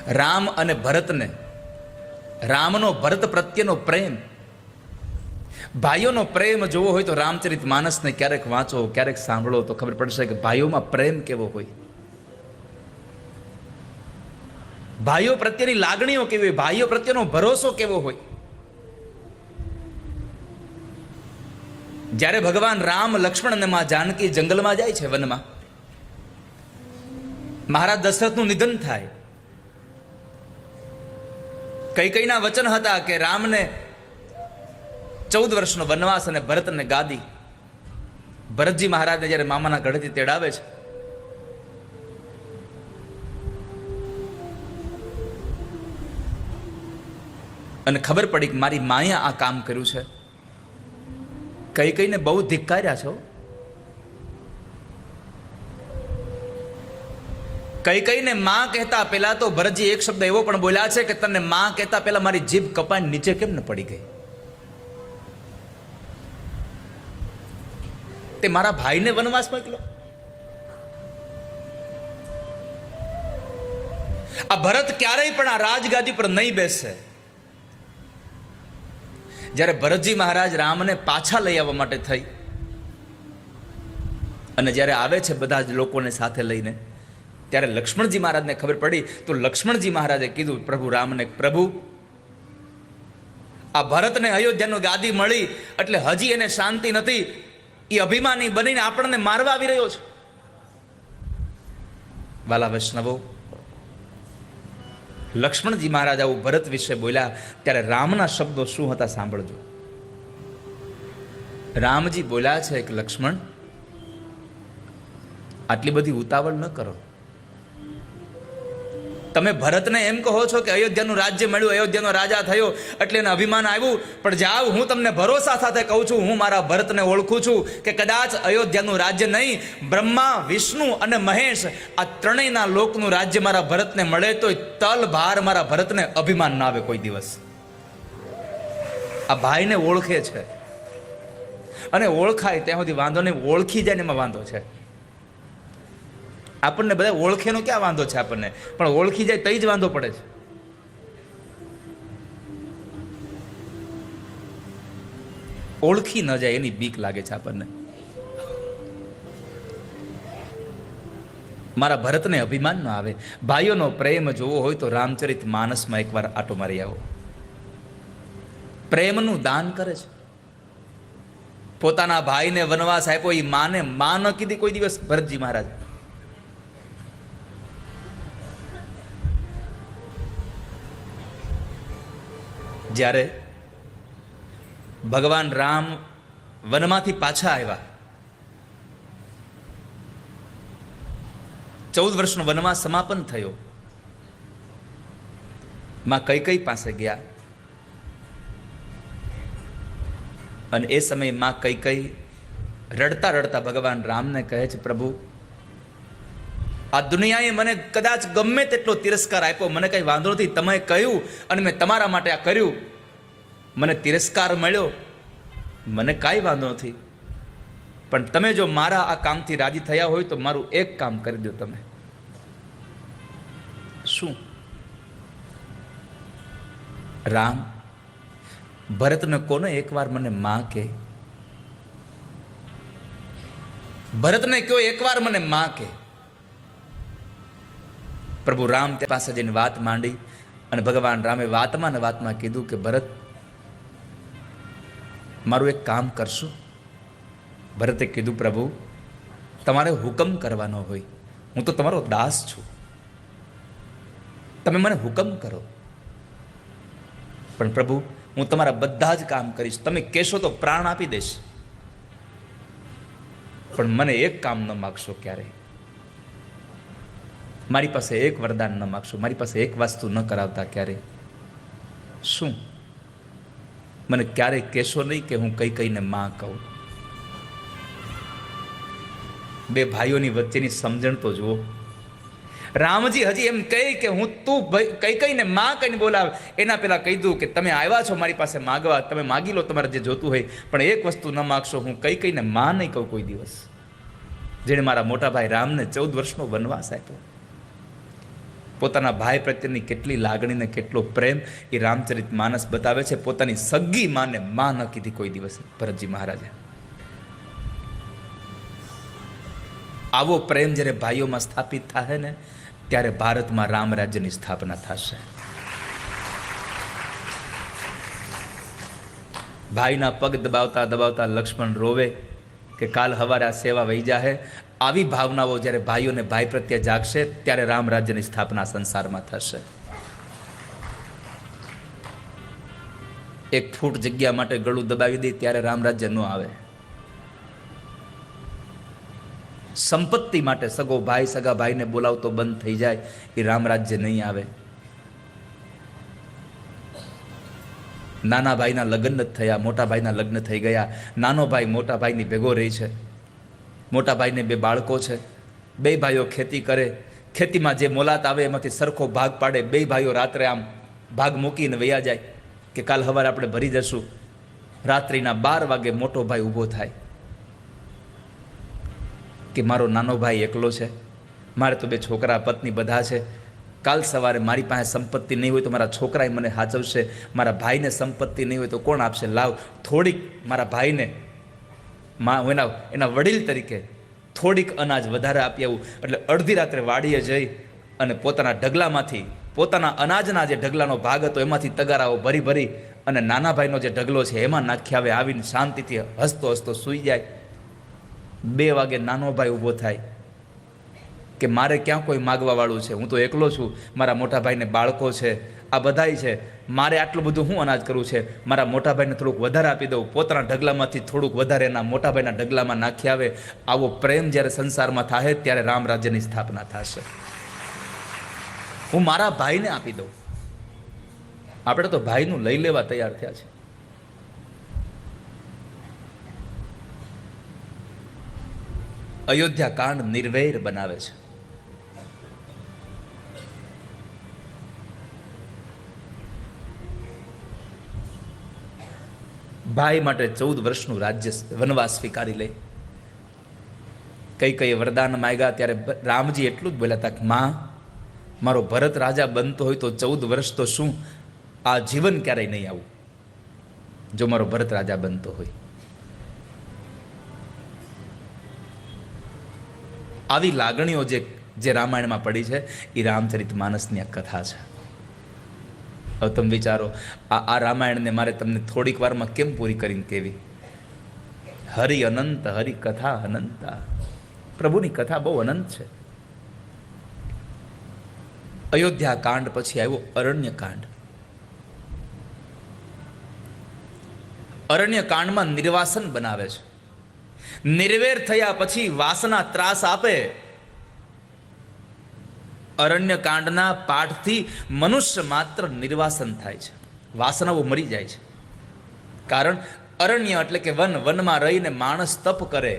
રામ અને ભરતને, રામનો ભરત પ્રત્યેનો પ્રેમ, ભાઈઓનો પ્રેમ જોવો હોય તો રામચરિત માનસને ક્યારેક વાંચો, ક્યારેક સાંભળો તો ખબર પડશે કે ભાઈઓમાં પ્રેમ કેવો હોય, ભાઈઓ પ્રત્યેની લાગણીઓ કેવી હોય, ભાઈઓ પ્રત્યેનો ભરોસો કેવો હોય. જ્યારે ભગવાન રામ, લક્ષ્મણ અને માં જાનકી જંગલમાં જાય છે, વનમાં, મહારાજ દશરથનું નિધન થાય. કૈકેયીના વચન હતા કે રામને 14 વર્ષનો વનવાસ અને ભરતને ગાદી. ભરતજી મહારાજને જ્યારે મામાના ગઢેથી તેડાવે છે, અને ખબર પડી કે મારી માએ આ કામ કર્યું છે, કૈકેયીને બહુ ધિક્કાર્યા છો. કૈકેયીને માં કહેતા પહેલા તો ભરતજી એક શબ્દ એવો પણ બોલ્યા છે કે તને માં કહેતા પહેલા મારી જીભ કપાઈને નીચે કેમ ન પડી ગઈ? તે મારા ભાઈને વનવાસ મોકલો. આ ભરત ક્યારેય પણ આ રાજગાદી પર નહીં બેસે. જ્યારે ભરતજી મહારાજ રામને પાછા લઈ આવવા માટે થઈ અને જ્યારે આવે છે બધા જ લોકોને સાથે લઈને, ત્યારે લક્ષ્મણજી મહારાજને ખબર પડી તો લક્ષ્મણજી મહારાજે કીધું પ્રભુ રામને, પ્રભુ આ ભરતને અયોધ્યાનો ગાદી મળી એટલે હજી એને શાંતિ નથી, એ અભિમાની બનીને આપણને મારવા આવી રહ્યો છે. વાલા વૈષ્ણવો, લક્ષ્મણજી મહારાજ આવું ભરત વિશે બોલ્યા ત્યારે રામના શબ્દો શું હતા સાંભળજો. રામજી બોલ્યા છે કે લક્ષ્મણ, આટલી બધી ઉતાવળ ન કરો. તમે ભરતને એમ કહો છો કે અયોધ્યાનું રાજ્ય મળ્યું, અયોધ્યાનો રાજા થયો એટલે એને અભિમાન આવ્યું, પણ જાઓ, હું તમને ભરોસા સાથે કહું છું, હું મારા ભરતને ઓળખું છું કે કદાચ અયોધ્યાનું રાજ્ય નહીં, બ્રહ્મા, વિષ્ણુ અને મહેશ આ ત્રણેયના લોકનું રાજ્ય મારા ભરતને મળે તો તલ ભાર મારા ભરતને અભિમાન ના આવે કોઈ દિવસ. આ ભાઈને ઓળખે છે, અને ઓળખાય ત્યાં સુધી વાંધો નહીં, ઓળખી જાય ને એમાં વાંધો છે. આપણને બધા ઓળખેનો ક્યાં વાંધો છે આપણને, પણ ઓળખી જાય તઈ જ વાંધો પડે છે. ઓળખી ન જાય એની બીક લાગે છે આપણને. મારા ભરતને અભિમાન ન આવે. ભાઈઓનો પ્રેમ જોવો હોય તો રામચરિત માનસમાં એકવાર આટો મારી આવો. પ્રેમનું દાન કરે છે. પોતાના ભાઈને વનવાસ આપ્યો, એ માને માં ન કીધી કોઈ દિવસ ભરતજી મહારાજ. જ્યારે ભગવાન રામ વનમાંથી પાછા આવ્યા, 14 વર્ષનો વનવાસ સમાપન થયો, માં કૈકેયી પાસે ગયા અને એ સમયે માં કૈકેયી રડતા રડતા ભગવાન રામને કહે છે, પ્રભુ આ દુનિયાએ મને કદાચ ગમે તેટલો તિરસ્કાર આપ્યો, મને કઈ વાંધો નથી, તમે કહ્યું અને મેં તમારા માટે આ કર્યું, મને તિરસ્કાર મળ્યો, મને કાંઈ વાંધો નથી, પણ તમે જો મારા આ કામથી રાજી થયા હોય તો મારું એક કામ કરી દો તમે. શું? રામ, ભરતને કોને એકવાર મને માં કે, ભરતને કયો એકવાર મને માં કે. પ્રભુ રામ તે પાસે જઈને વાત માંડી અને ભગવાન રામે વાતમાં ને વાતમાં કીધું કે ભરત, મારું એક કામ કરશો? ભરતે કીધું, પ્રભુ તમારે હુકમ કરવાનો હોય, હું તો તમારો દાસ છું, તમે મને હુકમ કરો. પણ પ્રભુ હું તમારા બધા જ કામ કરીશ, તમે કહેશો તો પ્રાણ આપી દઈશ, પણ મને એક કામ ન માગશો ક્યારે. મારી પાસે એક વરદાન ન માગશો, મારી પાસે એક વસ્તુ ન કરાવતા ક્યારે. શું? મને ક્યારેય કહેશો નહીં કે હું કૈકેયીને માં કહું. બે ભાઈઓની વચ્ચેની સમજણ તો જુઓ. રામજી હજી એમ કહે કે હું તું કૈકેયીને માં કહીને બોલાવ, એના પહેલા કહી દઉં કે તમે આવ્યા છો મારી પાસે માગવા, તમે માગી લો તમારે જે જોતું હોય, પણ એક વસ્તુ ન માગશો, હું કૈકેયીને માં નહીં કહું કોઈ દિવસ, જેણે મારા મોટા ભાઈ રામને 14 વર્ષનો વનવાસ આપ્યો. પોતાના ભાઈ પ્રત્યેની કેટલી લાગણી ને કેટલો પ્રેમ એ રામચરિત માનસ બતાવે છે. પોતાની સગી માને માં ન કીધી કોઈ દિવસ ભરતજી મહારાજે. આવો પ્રેમ જ્યારે ભાઈઓમાં સ્થાપિત થાય ને ત્યારે ભારતમાં રામ રાજ્યની સ્થાપના થશે. ભાઈના પગ દબાવતા દબાવતા લક્ષ્મણ રોવે કે કાલ હવારે આ સેવા વહી જાહે. આવી ભાવનાઓ જ્યારે ભાઈઓને ભાઈ પ્રત્યે જાગશે ત્યારે રામ રાજ્યની સ્થાપના સંસારમાં થશે. 1 ફૂટ જગ્યા માટે ગળું દબાવી દે ત્યારે રામ રાજ્ય ન આવે. સંપત્તિ માટે સગો ભાઈ સગા ભાઈને બોલાવતો બંધ થઈ જાય એ રામ રાજ્ય નહીં આવે. નાના ભાઈના લગ્ન જ થયા, મોટા ભાઈના લગ્ન થઈ ગયા. નાનો ભાઈ મોટા ભાઈની ભેગો રહી છે. મોટા ભાઈને 2 બાળકો છે. 2 ભાઈઓ ખેતી કરે. ખેતીમાં જે મોલાત આવે એમાંથી સરખો ભાગ પાડે. 2 ભાઈઓ રાત્રે આમ ભાગ મૂકીને વયા જાય કે કાલ સવારે આપણે ભરી જશું. રાત્રિના 12 વાગે મોટો ભાઈ ઊભો થાય કે મારો નાનો ભાઈ એકલો છે, મારે તો 2 છોકરા પત્ની બધા છે. કાલ સવારે મારી પાસે સંપત્તિ નહીં હોય તો મારા છોકરાએ મને હાચવશે. મારા ભાઈને સંપત્તિ નહીં હોય તો કોણ આપશે? લાવ થોડીક મારા ભાઈને એના વડીલ તરીકે થોડીક અનાજ વધારે આપી આવું. એટલે અડધી રાત્રે વાડીએ જઈ અને પોતાના ઢગલામાંથી, પોતાના અનાજના જે ઢગલાનો ભાગ હતો એમાંથી તગારાઓ ભરી ભરી અને નાના ભાઈનો જે ઢગલો છે એમાં નાખી આવે. આવીને શાંતિથી હસતો હસતો સૂઈ જાય. 2 વાગે નાનો ભાઈ ઊભો થાય કે મારે ક્યાં કોઈ માગવા વાળું છે? હું તો એકલો છું, મારા મોટા ભાઈને બાળકો છે, આ બધાય છે, મારે આટલું બધું હું અનાજ કરવું છે? મારા મોટા ભાઈને થોડુંક વધારે આપી દઉં. પોતાના ઢગલામાંથી થોડુંક વધારે એના મોટા ભાઈના ઢગલામાં નાખી આવે. આવો પ્રેમ જ્યારે સંસારમાં થાય ત્યારે રામ રાજ્યની સ્થાપના થશે. હું મારા ભાઈને આપી દઉં. આપણે તો ભાઈનું લઈ લેવા તૈયાર થયા છે. અયોધ્યા કાંડ નિર્વૈર બનાવે છે. ભાઈ માટે 14 વર્ષનું રાજ્ય વનવાસ સ્વીકારી લે. કઈ વરદાન માંગ્યા ત્યારે રામજી એટલું જ બોલ્યા હતા કે માં, મારો ભરત રાજા બનતો હોય તો 14 વર્ષ તો શું, આ જીવન ક્યારેય નહીં આવું જો મારો ભરત રાજા બનતો હોય. આવી લાગણીઓ જે રામાયણમાં પડી છે એ રામચરિત માનસની આ કથા છે. હવે તમે વિચારો, આ રામાયણને મારે તમને થોડીક વારમાં કેમ પૂરી કરીને કહેવી? હરિ અનંત, હરિ કથા અનંતા. પ્રભુની કથા બહુ અનંત છે. અયોધ્યા કાંડ પછી આવ્યો અરણ્ય કાંડ. અરણ્ય કાંડમાં નિર્વાસન બનાવે છે. નિર્વેર થયા પછી વાસના ત્રાસ આપે. અરણ્ય કાંડના પાઠથી મનુષ્ય માત્ર નિર્વાસન થાય છે, વાસનાઓ મરી જાય છે. કારણ અરણ્ય એટલે કે વન, વનમાં રહીને માણસ તપ કરે,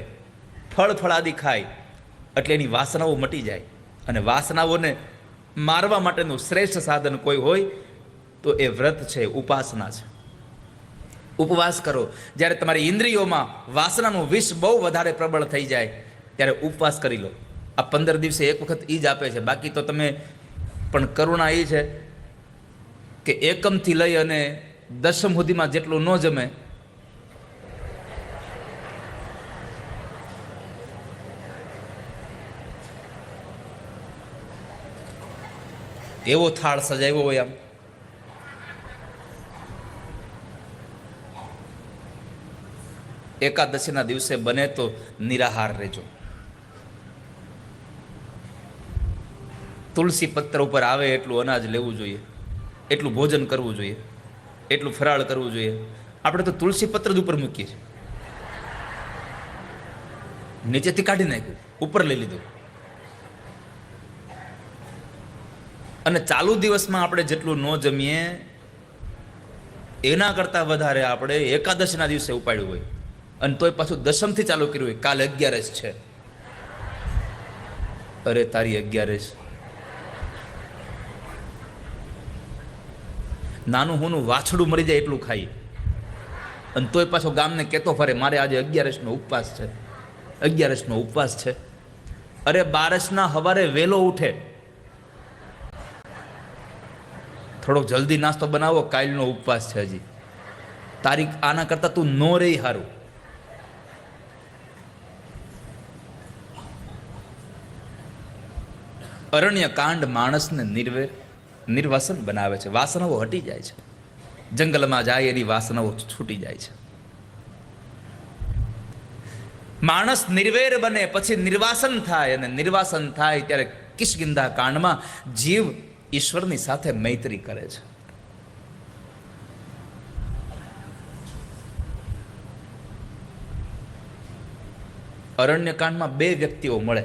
ફળ ફળાદિ ખાય એટલે એની વાસનાઓ મટી જાય. અને વાસનાઓને મારવા માટેનું શ્રેષ્ઠ સાધન કોઈ હોય તો એ વ્રત છે, ઉપાસના છે. ઉપવાસ કરો. જ્યારે તમારી ઇન્દ્રિયોમાં વાસનાનું વિષ બહુ વધારે પ્રબળ થઈ જાય ત્યારે ઉપવાસ કરી લો. આ 15 દિવસે એક વખત એ જ આપે છે. બાકી તો તમે પણ કરુણા એ છે કે એકમથી લઈ અને દશમ સુધીમાં જેટલું ન જમે એવો થાળ સજાવ્યો હોય. આમ એકાદશીના દિવસે બને તો નિરાહાર રહેજો. તુલસી પત્ર ઉપર આવે એટલું અનાજ લેવું જોઈએ, એટલું ભોજન કરવું જોઈએ, એટલું ફરાળ કરવું જોઈએ. આપણે તો તુલસી પત્ર જ ઉપર મૂકીએ છીએ. નીચેથી કાઢી નાખ્યું, ઉપર લઈ લીધું. અને ચાલુ દિવસમાં આપણે જેટલું ન જમીએ એના કરતાં વધારે આપણે એકાદશીના દિવસે ઉપાડ્યું હોય. અને તોય પાછું દશમથી ચાલુ કર્યું હોય. કાલ 11 છે. અરે તારી 11 નાનું હુંનું વાછડું મરી જાય એટલું ખાઈ, અને તોય પાછો ગામને કહેતો ફરે મારે આજે 11નો ઉપવાસ છે, 11નો ઉપવાસ છે. અરે 12ના સવારે વહેલો ઉઠે, થોડોક જલ્દી નાસ્તો બનાવો, કાલનો ઉપવાસ છે હજી, તારીખ આના કરતાં તું નો રહી હારું. અરણ્ય કાંડ માણસને નિર્વસન બનાવે છે. વાસનાઓ હટી જાય છે. જંગલમાં જાય એની વાસનાઓ છૂટી જાય છે. માણસ નિર્વેર બને પછી નિર્વાસન થાય, અને નિર્વાસન થાય ત્યારે કિષ્કિંધા કાંડમાં જીવ ઈશ્વરની સાથે મૈત્રી કરે છે. અરણ્ય કાંડમાં બે વ્યક્તિઓ મળે.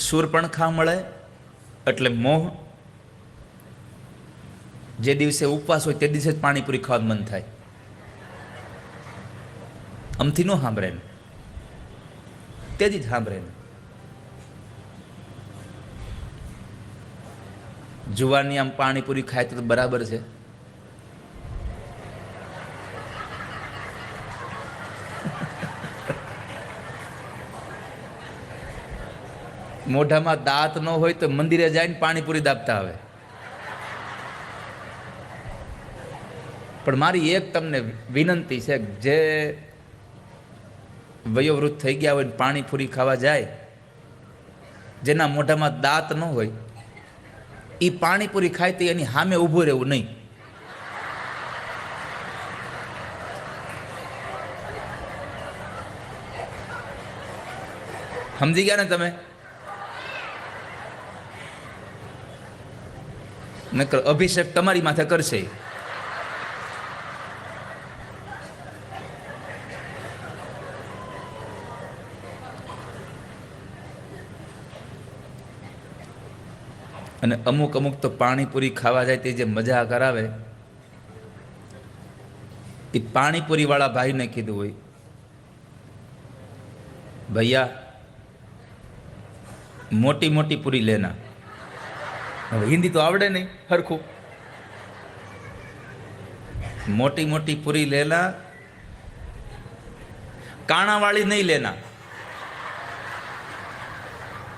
શૂર્પણખા મળે એટલે મોહ. જે દિવસે ઉપવાસ હોય તે દિવસે જ પાણીપુરી ખાવાનું મન થાય. અમથી નો સાંભળે ને, તેથી જ સાંભળે ને. જુવાની આમ પાણીપુરી ખાય તો બરાબર છે. મોઢામાં દાંત ન હોય તો મંદિરે જાય ને પાણીપુરી દાબતા આવે. પણ મારી એક તમને વિનંતી છે, જે વયોવૃદ્ધ થઈ ગયા હોય ને પાણીપુરી ખાવા જાય, જેના મોઢામાં દાંત ન હોય, એ પાણીપુરી ખાય તો એની સામે ઊભું રહેવું નહીં. સમજી ગયા ને તમે? નકર અભિષેક તમારી માથે કરશે. અને અમુક તો પાણીપુરી ખાવા જાય તે જે મજા કરાવે, એ પાણીપુરી વાળા ભાઈને કીધું હોય, ભૈયા મોટી મોટી પૂરી લેના. હવે હિન્દી તો આવડે નહીં હરખું. મોટી મોટી પૂરી લેના, કાણા वाली नहीं लेना.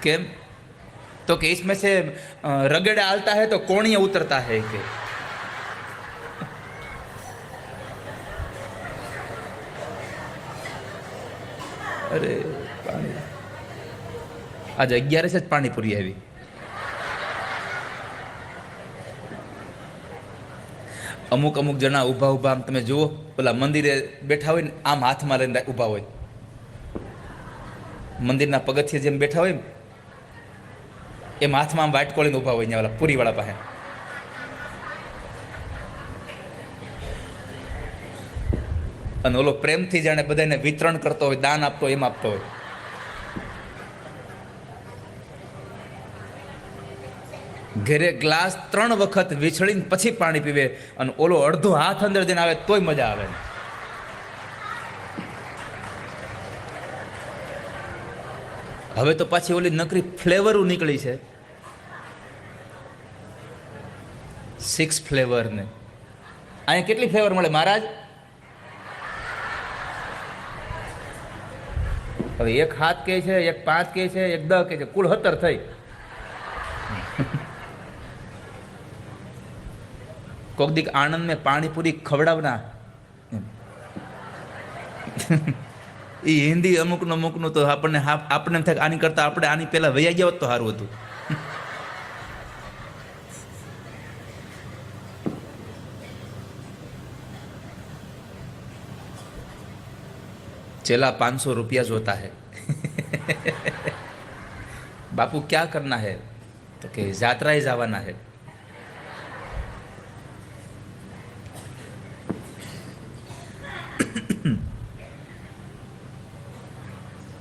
કેમ? तो कि इसमें से रगड़ा आलता है तो कोणिया उतरता है के. अरे पानी आज 11 से पानीपुरी આવી. અમુક જણા ઊભા આમ તમે જુઓ, પેલા મંદિરે બેઠા હોય ને આમ હાથમાં લઈને ઊભા હોય, મંદિરના પગથિયે જેમ બેઠા હોય એમ હાથમાં આમ વાટકો લઈને ઊભા હોય ત્યાં ઓલા પૂરીવાળા પાસે. અને ઓલો પ્રેમથી જાણે બધાને વિતરણ કરતો હોય, દાન આપતો હોય, એમ આપતો હોય. ઘરે ગ્લાસ 3 વખત વિછળીને પછી પાણી પીવે, અને ઓલો અડધો હાથ અંદર જઈને આવે તોય મજા આવે. હવે તો પાછી ઓલી નકરી ફ્લેવરો નીકળી છે, 6 ફ્લેવર ને. અહીંયા કેટલી ફ્લેવર મળે મહારાજ? હવે 1 7 કે છે, 1 5 કે છે, 1 10 કે છે, કુલ 17 થઈ. કોક દીક આનંદ में પાણીપુરી ખવડાવના. એ હિન્દી અમુકનું તો આપણને એમ થાય આની કરતા આપણે આની પહેલા વૈયા ગયા હોત તો સારું હતું. चेला 500 रुपया जोता है. बापू क्या करना है? तो कि यात्रा ही जावाना है.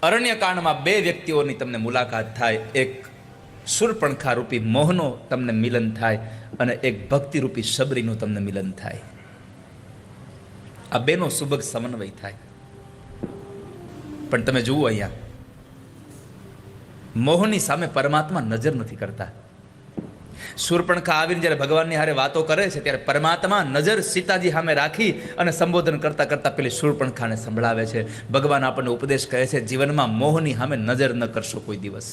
અરણ્યકાંડમાં 2 વ્યક્તિઓની તમને મુલાકાત થાય. એક શૂર્પણખા રૂપી મોહનો તમને મિલન થાય, અને એક ભક્તિ રૂપી શબરીનું તમને મિલન થાય. આ બેનો સુભગ સમન્વય થાય. પણ તમે જુઓ, અહીંયા મોહની સામે પરમાત્મા નજર નથી કરતા. શૂર્પણખા આવીને જ્યારે ભગવાનની હારે વાતો કરે છે ત્યારે પરમાત્મા નજર સીતાજી સામે રાખી અને સંબોધન કરતા કરતા પેલી શૂર્પણખાને સંભળાવે છે. ભગવાન આપણને ઉપદેશ કહે છે, જીવનમાં મોહની સામે નજર ન કરશો કોઈ દિવસ.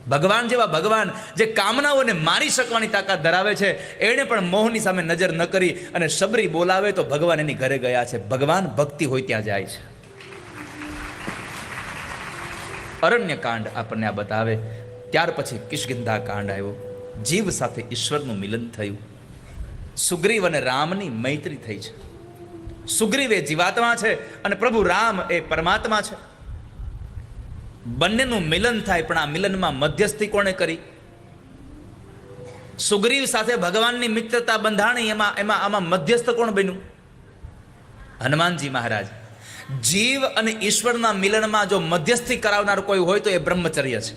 ભગવાન જેવા ભગવાન જે કામનાઓને મારી શકવાની તાકાત ધરાવે છે, એણે પણ મોહની સામે નજર ન કરી અને શબરી બોલાવે તો ભગવાન એની ઘરે ગયા છે. ભગવાન ભક્તિ હોય ત્યાં જાય છે. અરણ્ય કાંડ આપણને આ બતાવે. ત્યાર પછી કિષ્કિંધા કાંડ આવ્યો. જીવ સાથે ઈશ્વરનું મિલન થયું. સુગ્રીવ અને રામની મૈત્રી થઈ છે. સુગ્રીવ એ જીવાત્મા છે અને પ્રભુ રામ એ પરમાત્મા છે. બંનેનું મિલન થાય, પણ આ મિલનમાં મધ્યસ્થી કોણે કરી? સુગ્રીવ સાથે ભગવાનની મિત્રતા બંધાણી, આમાં મધ્યસ્થ કોણ બન્યું? હનુમાનજી મહારાજ. જીવ અને ઈશ્વરના મિલનમાં જો મધ્યસ્થી કરાવનાર કોઈ હોય તો એ બ્રહ્મચર્ય છે.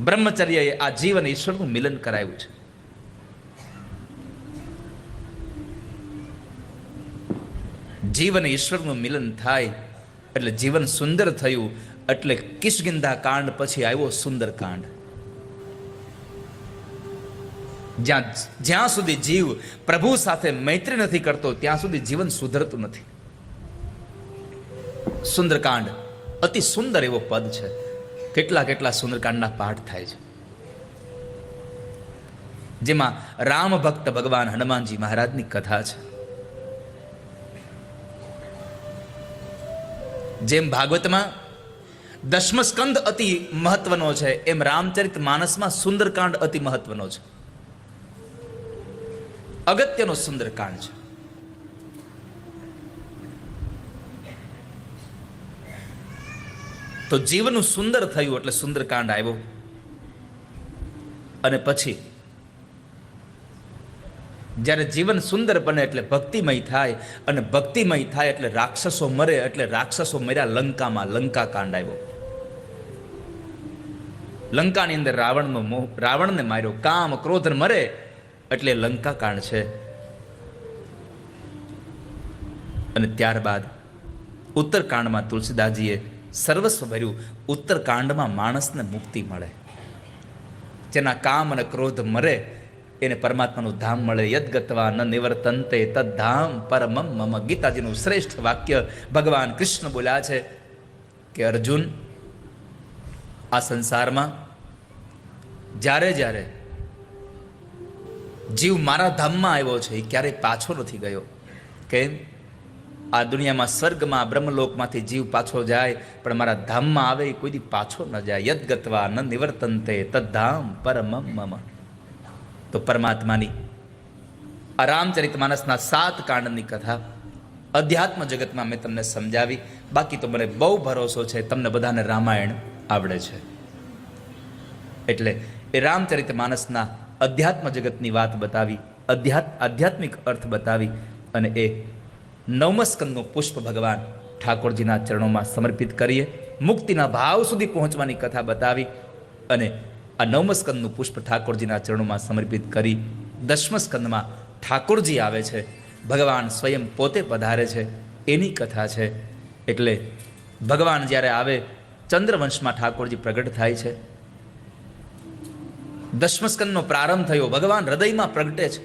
બ્રહ્મચર્યએ આ જીવ અને ઈશ્વરનું મિલન કરાવ્યું છે. જીવ અને ઈશ્વરનું મિલન થાય એટલે જીવન સુંદર થયું. એટલે કિષ્કિંધા કાંડ પછી આવ્યો સુંદર કાંડ. જ્યાં સુધી જીવ પ્રભુ સાથે મૈત્રી નથી કરતો ત્યાં સુધી જીવન સુધરતું નથી. સુંદરકાંડ અતિ સુંદર એવો પદ છે. કેટલા સુંદરકાંડના પાઠ થાય છે, જેમાં રામ ભક્ત ભગવાન હનુમાનજી મહારાજની કથા છે. જેમ ભાગવતમાં દશમ સ્કંદ અતિ મહત્વનો છે, એમ રામચરિત માનસમાં સુંદરકાંડ અતિ મહત્વનો છે. અગત્યનો સુંદરકાંડ છે. તો જીવનું સુંદર થયું એટલે સુંદરકાંડ આવ્યો. અને પછી જ્યારે જીવન સુંદર બને એટલે ભક્તિમય થાય, અને ભક્તિમય થાય એટલે રાક્ષસો મરે, એટલે રાક્ષસો મર્યા લંકામાં. લંકા કાંડ આવ્યો. લંકાની અંદર રાવણને માર્યો. કામ ક્રોધ મરે એટલે લંકા કાંડ છે. અને ત્યારબાદ ઉત્તરકાંડમાં તુલસીદાસજીએ સર્વસ્વ ભર્યું. ઉત્તરકાંડમાં માણસને મુક્તિ મળે. જેના કામ અને ક્રોધ મરે એને પરમાત્માનું ધામ મળે. યદ્ગત્વા ન નિવર્તન્તે તદ્ધામ પરમમ મમ. ગીતાજીનું શ્રેષ્ઠ વાક્ય ભગવાન કૃષ્ણ બોલ્યા છે કે અર્જુન, આ સંસારમાં જ્યારે જ્યારે જીવ મારા ધામમાં આવ્યો છે એ ક્યારેય પાછો નથી ગયો. કેમ? આ દુનિયામાં સ્વર્ગમાં બ્રહ્મલોકમાંથી જીવ પાછો જાય, પણ મારા ધામમાં આવે એ કોઈ દી પાછો ન જાય. યદ્ગત્વા ન નિવર્તન્તે તદ્ધામ પરમમ મમ. તો પરમાત્માની આ રામચરિત માનસના 7 કાંડની કથા અધ્યાત્મ જગતમાં મેં તમને સમજાવી. બાકી તો મને બહુ ભરોસો છે તમને બધાને રામાયણ આવડે છે. એટલે એ રામચરિત માનસના અધ્યાત્મ જગતની વાત બતાવી, આધ્યાત્મિક અર્થ બતાવી, અને એ 9મ સ્કંદનું પુષ્પ ભગવાન ઠાકોરજીના ચરણોમાં સમર્પિત કરીએ. મુક્તિના ભાવ સુધી પહોંચવાની કથા બતાવી, અને આ 9મ સ્કંદનું પુષ્પ ઠાકોરજીના ચરણોમાં સમર્પિત કરી 10મ સ્કંદમાં ઠાકોરજી આવે છે, ભગવાન સ્વયં પોતે પધારે છે, એની કથા છે. એટલે ભગવાન જ્યારે આવે, ચંદ્રવંશમાં ઠાકોરજી પ્રગટ થાય છે. 10મ સ્કંદનો પ્રારંભ થયો, ભગવાન હૃદયમાં પ્રગટે છે.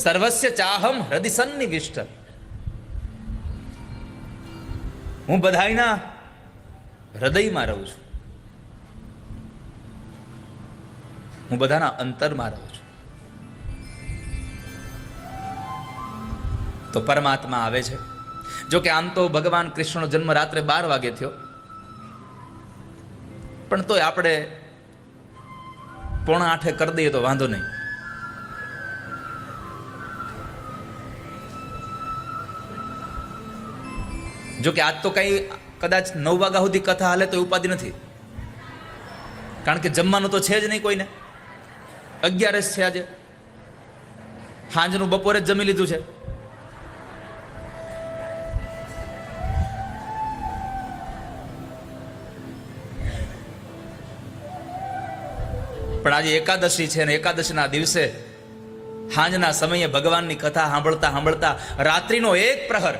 સર્વસ્ય ચાહમ હૃદય સન્નિવિષ્ટ. હું બધાયના હૃદયમાં રહું છું, હું બધાના અંતરમાં રહું છું. તો પરમાત્મા આવે છે. જો કે આમ તો ભગવાન કૃષ્ણનો જન્મ રાત્રે 12 વાગે થયો, પણ તોય આપણે 7:45 કરી દઈએ તો વાંધો નહીં. જો કે આજ તો કઈ કદાચ 9 વાગ્યા સુધી કથા હાલે તો ઉપાધિ નથી, કારણ કે જમવાનું તો છે જ નહીં કોઈને. 11 છે આજે, સાંજનું બપોરે જ જમી લીધું છે. પણ આજે એકાદશી છે, અને એકાદશીના દિવસે સાંજના સમયે ભગવાનની કથા સાંભળતા સાંભળતા રાત્રિનો 1 પ્રહર,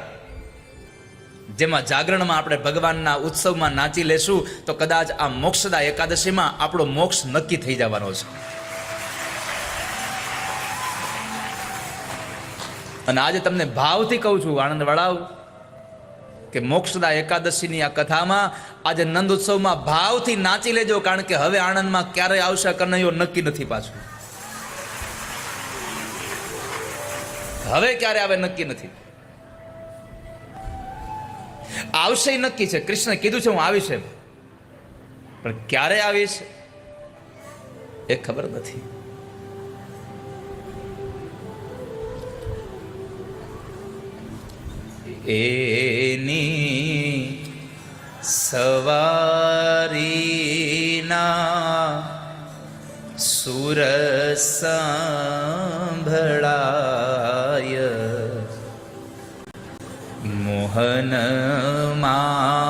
જેમાં જાગરણમાં આપણે ભગવાનના ઉત્સવમાં નાચી લેશું તો કદાચ આ મોક્ષદા એકાદશીમાં આપણો મોક્ષ નક્કી થઈ જવાનો છે. અને આજે તમને ભાવથી કહું છું, આનંદ વડાવ, કે મોક્ષદા એકાદશીની આ કથામાં આજે નંદ ઉત્સવમાં ભાવથી નાચી લેજો, કારણ કે હવે આણંદમાં ક્યારે આવશે કનૈયો નક્કી નથી. પાછું હવે ક્યારે આવે નક્કી નથી. આવશે નક્કી છે, કૃષ્ણ કીધું છે હું આવીશ, પણ ક્યારે આવીશ એ ખબર નથી. એની સવારીના સુર સંભળાય, મોહન માં